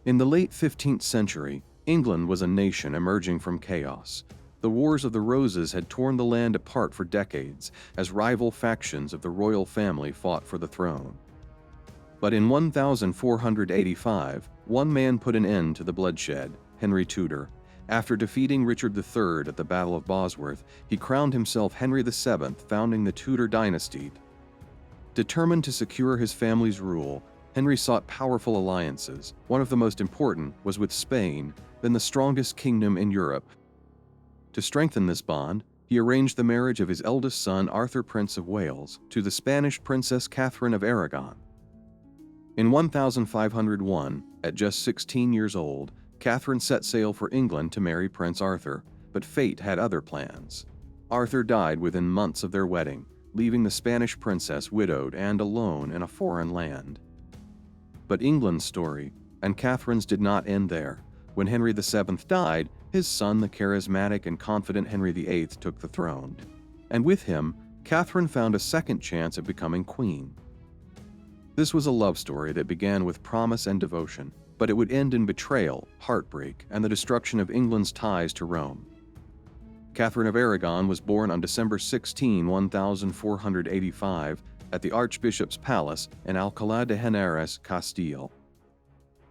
In the late 15th century, England was a nation emerging from chaos. The Wars of the Roses had torn the land apart for decades as rival factions of the royal family fought for the throne. But in 1485, one man put an end to the bloodshed, Henry Tudor. After defeating Richard III at the Battle of Bosworth, he crowned himself Henry VII, founding the Tudor Dynasty. Determined to secure his family's rule, Henry sought powerful alliances. One of the most important was with Spain, then the strongest kingdom in Europe. To strengthen this bond, he arranged the marriage of his eldest son, Arthur, Prince of Wales, to the Spanish princess Catherine of Aragon. In 1501, at just 16 years old, Catherine set sail for England to marry Prince Arthur, but fate had other plans. Arthur died within months of their wedding, leaving the Spanish princess widowed and alone in a foreign land. But England's story, and Catherine's, did not end there. When Henry VII died, his son, the charismatic and confident Henry VIII, took the throne. And with him, Catherine found a second chance at becoming queen. This was a love story that began with promise and devotion, but it would end in betrayal, heartbreak, and the destruction of England's ties to Rome. Catherine of Aragon was born on December 16, 1485, at the Archbishop's Palace in Alcalá de Henares, Castile.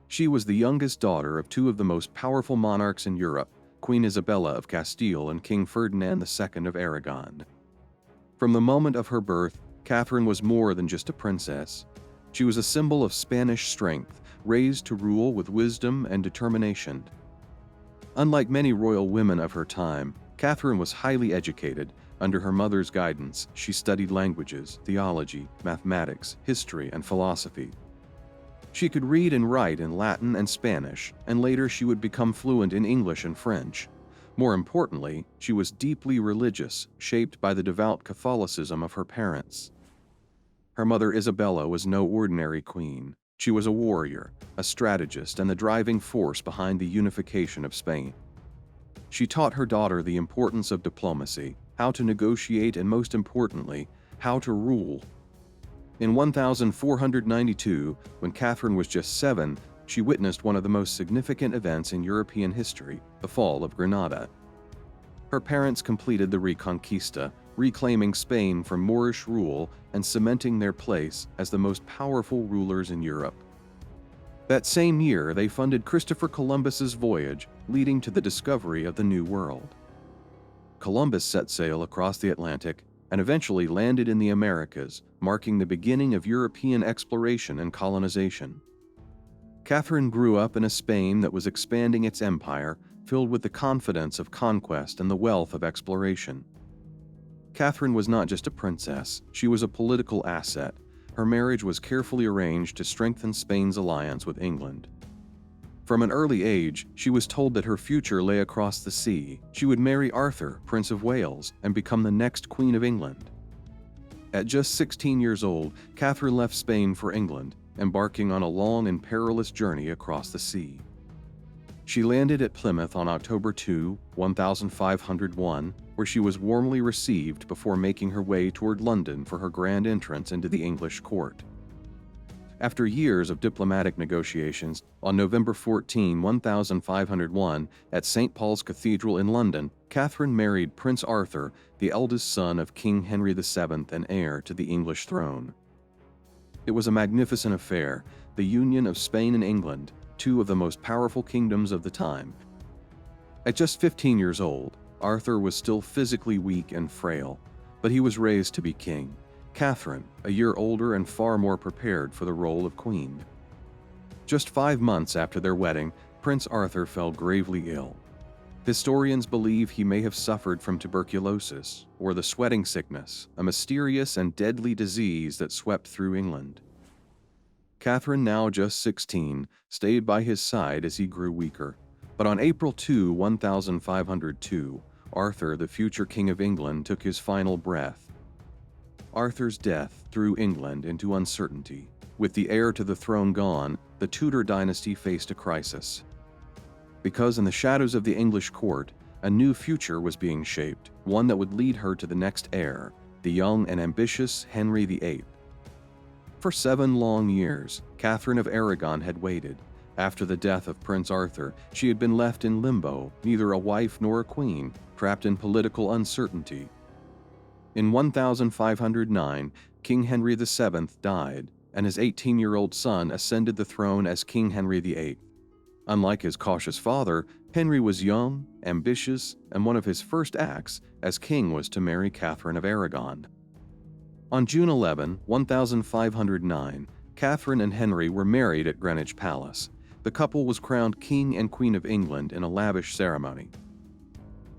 She was the youngest daughter of two of the most powerful monarchs in Europe, Queen Isabella of Castile and King Ferdinand II of Aragon. From the moment of her birth, Catherine was more than just a princess. She was a symbol of Spanish strength, raised to rule with wisdom and determination. Unlike many royal women of her time, Catherine was highly educated. Under her mother's guidance, she studied languages, theology, mathematics, history, and philosophy. She could read and write in Latin and Spanish, and later she would become fluent in English and French. More importantly, she was deeply religious, shaped by the devout Catholicism of her parents. Her mother Isabella was no ordinary queen. She was a warrior, a strategist, and the driving force behind the unification of Spain. She taught her daughter the importance of diplomacy, how to negotiate, and most importantly, how to rule. In 1492, when Catherine was just 7, she witnessed one of the most significant events in European history, the fall of Granada. Her parents completed the Reconquista, reclaiming Spain from Moorish rule and cementing their place as the most powerful rulers in Europe. That same year, they funded Christopher Columbus's voyage, leading to the discovery of the New World. Columbus set sail across the Atlantic and eventually landed in the Americas, marking the beginning of European exploration and colonization. Catherine grew up in a Spain that was expanding its empire, filled with the confidence of conquest and the wealth of exploration. Catherine was not just a princess, she was a political asset. Her marriage was carefully arranged to strengthen Spain's alliance with England. From an early age, she was told that her future lay across the sea. She would marry Arthur, Prince of Wales, and become the next Queen of England. At just 16 years old, Catherine left Spain for England, embarking on a long and perilous journey across the sea. She landed at Plymouth on October 2, 1501, where she was warmly received before making her way toward London for her grand entrance into the English court. After years of diplomatic negotiations, on November 14, 1501, at St. Paul's Cathedral in London, Catherine married Prince Arthur, the eldest son of King Henry VII and heir to the English throne. It was a magnificent affair, the union of Spain and England, two of the most powerful kingdoms of the time. At just 15 years old, Arthur was still physically weak and frail, but he was raised to be king. Catherine, a year older and far more prepared for the role of queen. Just 5 months after their wedding, Prince Arthur fell gravely ill. Historians believe he may have suffered from tuberculosis or the sweating sickness, a mysterious and deadly disease that swept through England. Catherine, now just 16, stayed by his side as he grew weaker. But on April 2, 1502, Arthur, the future King of England, took his final breath. Arthur's death threw England into uncertainty. With the heir to the throne gone, the Tudor dynasty faced a crisis. Because in the shadows of the English court, a new future was being shaped, one that would lead her to the next heir, the young and ambitious Henry VIII. For 7 long years, Catherine of Aragon had waited, After the death of Prince Arthur, she had been left in limbo, neither a wife nor a queen, trapped in political uncertainty. In 1509, King Henry VII died, and his 18-year-old son ascended the throne as King Henry VIII. Unlike his cautious father, Henry was young, ambitious, and one of his first acts as king was to marry Catherine of Aragon. On June 11, 1509, Catherine and Henry were married at Greenwich Palace. The couple was crowned King and Queen of England in a lavish ceremony.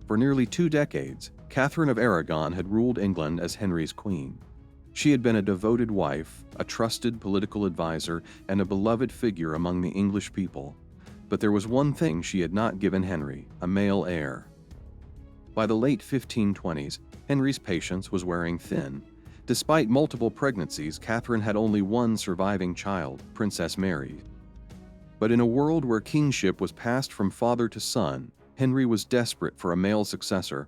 For nearly 2 decades, Catherine of Aragon had ruled England as Henry's queen. She had been a devoted wife, a trusted political advisor, and a beloved figure among the English people. But there was one thing she had not given Henry: a male heir. By the late 1520s, Henry's patience was wearing thin. Despite multiple pregnancies, Catherine had only one surviving child, Princess Mary. But in a world where kingship was passed from father to son, Henry was desperate for a male successor.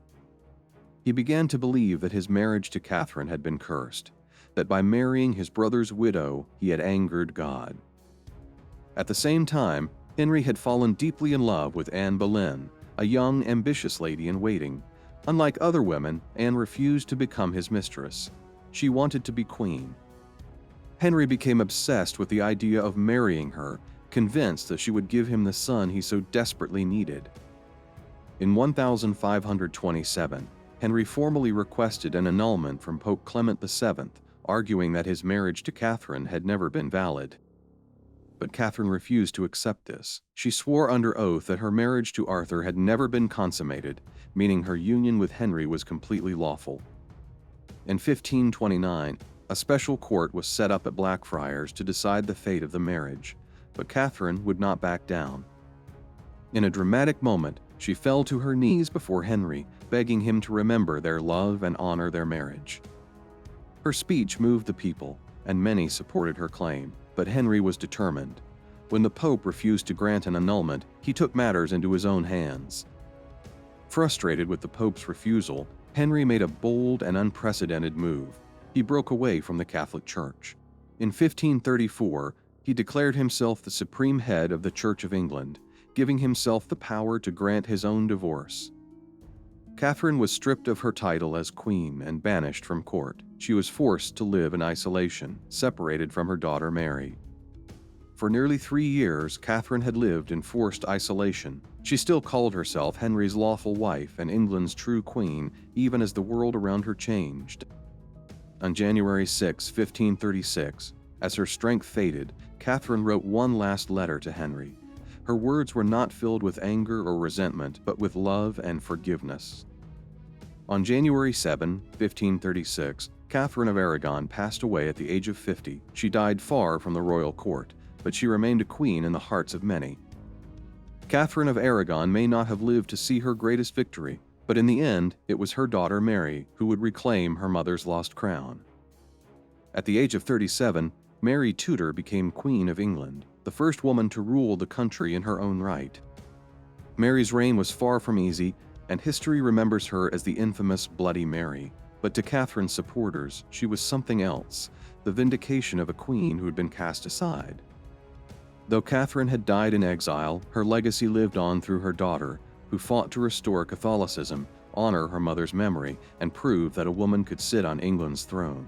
He began to believe that his marriage to Catherine had been cursed, that by marrying his brother's widow, he had angered God. At the same time, Henry had fallen deeply in love with Anne Boleyn, a young, ambitious lady in waiting. Unlike other women, Anne refused to become his mistress. She wanted to be queen. Henry became obsessed with the idea of marrying her, convinced that she would give him the son he so desperately needed. In 1527, Henry formally requested an annulment from Pope Clement VII, arguing that his marriage to Catherine had never been valid. But Catherine refused to accept this. She swore under oath that her marriage to Arthur had never been consummated, meaning her union with Henry was completely lawful. In 1529, a special court was set up at Blackfriars to decide the fate of the marriage, but Catherine would not back down. In a dramatic moment, she fell to her knees before Henry, begging him to remember their love and honor their marriage. Her speech moved the people, and many supported her claim, but Henry was determined. When the Pope refused to grant an annulment, he took matters into his own hands. Frustrated with the Pope's refusal, Henry made a bold and unprecedented move. He broke away from the Catholic Church. In 1534, he declared himself the supreme head of the Church of England, giving himself the power to grant his own divorce. Catherine was stripped of her title as queen and banished from court. She was forced to live in isolation, separated from her daughter Mary. For nearly 3 years, Catherine had lived in forced isolation. She still called herself Henry's lawful wife and England's true queen, even as the world around her changed. On January 6, 1536, as her strength faded, Catherine wrote one last letter to Henry. Her words were not filled with anger or resentment, but with love and forgiveness. On January 7, 1536, Catherine of Aragon passed away at the age of 50. She died far from the royal court, but she remained a queen in the hearts of many. Catherine of Aragon may not have lived to see her greatest victory, but in the end, it was her daughter Mary who would reclaim her mother's lost crown. At the age of 37, Mary Tudor became Queen of England, the first woman to rule the country in her own right. Mary's reign was far from easy, and history remembers her as the infamous Bloody Mary. But to Catherine's supporters, she was something else, the vindication of a queen who had been cast aside. Though Catherine had died in exile, her legacy lived on through her daughter, who fought to restore Catholicism, honor her mother's memory, and prove that a woman could sit on England's throne.